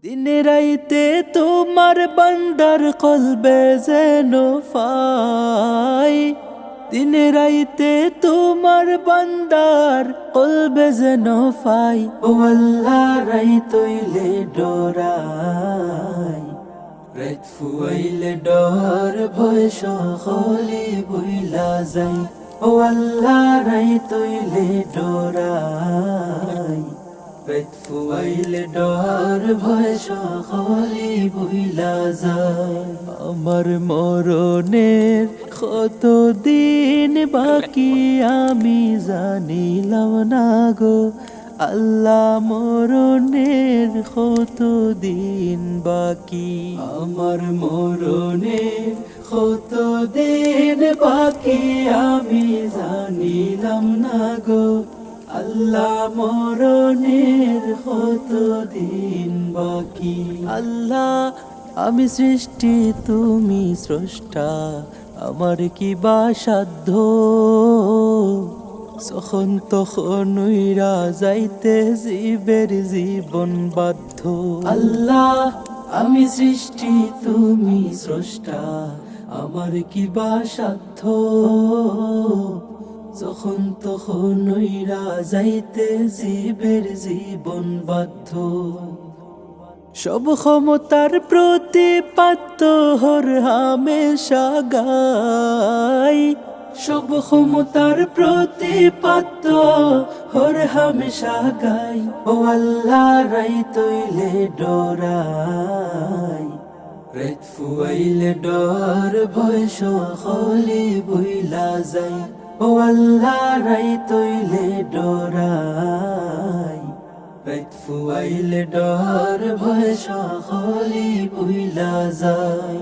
দিনে রাইতে তোমার বান্দার কলবে যেন ফাই, দিনে রাইতে তোমার বান্দার কলবে যেন ফাই। ও আল্লাহ রাইতইলে ডরাই, রাত ফুয়াইলে ডর ভয় সকলে বইলা যাই। ও আল্লাহ রাইতইলে ডরাই, রাত ফুয়াইলে ডর ভয় সকলে বইলা যায়। আমার মরণের কত দিন বাকি আমি জানিলাম না গো আল্লাহ, মরণের কত দিন বাকি। আমার মরণের কত দিন বাকি আমি জানিলাম না গো আল্লাহ, মরণের কত দিন বাকি। আল্লাহ আমি সৃষ্টি তুমি স্রষ্টা, আমার কি বা সাধ্য যখন তখন উইরা যাইতে জীবের জীবন বাধ্য। আল্লাহ আমি সৃষ্টি তুমি স্রষ্টা, আমার কি বা সাধ্য যখন তখন উইরা যাইতে জীবের জীবন বাধ্য। সব ক্ষমতার প্রতিপাদ্য হর হামেশা গাই, সব ক্ষমতার প্রতিপাদ্য হর হামেশা গাই। ও আল্লাহ রাইতইলে ডরাই, রাত ফুয়াইলে ডর ভয় সকলে বইলা যাই। ও আল্লাহ রাইতইলে ডরাই, রাত ফুয়াইলে ডর ভয় সকলে বইলা যায়।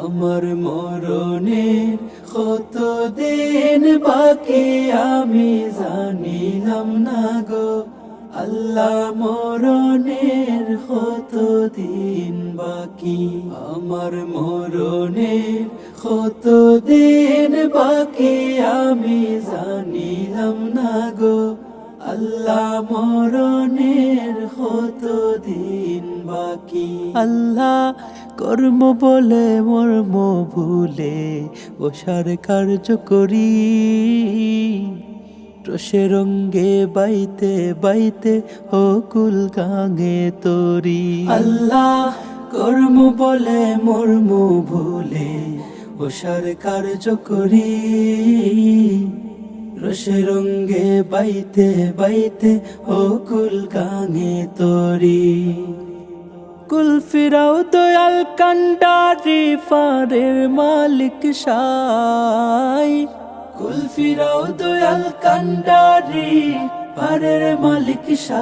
আমার মরণের কত দিন বাকি আমি জানিলাম না গো আল্লাহ, মরণের কত দিন বাকি। আমার মরণের কত দিন বাকি আমি জানিলাম না গো আল্লাহ, মরণের কত দিন বাকি। আল্লাহ কর্ম বলে মর্ম ভুলে বসার কার্য করি, রসে রঙ্গে বাইতে বাইতে অকুল গাঙে তরি। আল্লাহ কর্ম বলে মর্ম ভুলে বসার কার্য করি, রসে রঙ্গে বাইতে বাইতে অকুল গাঙে তরি। কুল ফিরাও দয়াল কান্ডারি ফারের মালিক সাই, কুল ফিরাও দয়াল কান্ডারি ফারের মালিক সাই।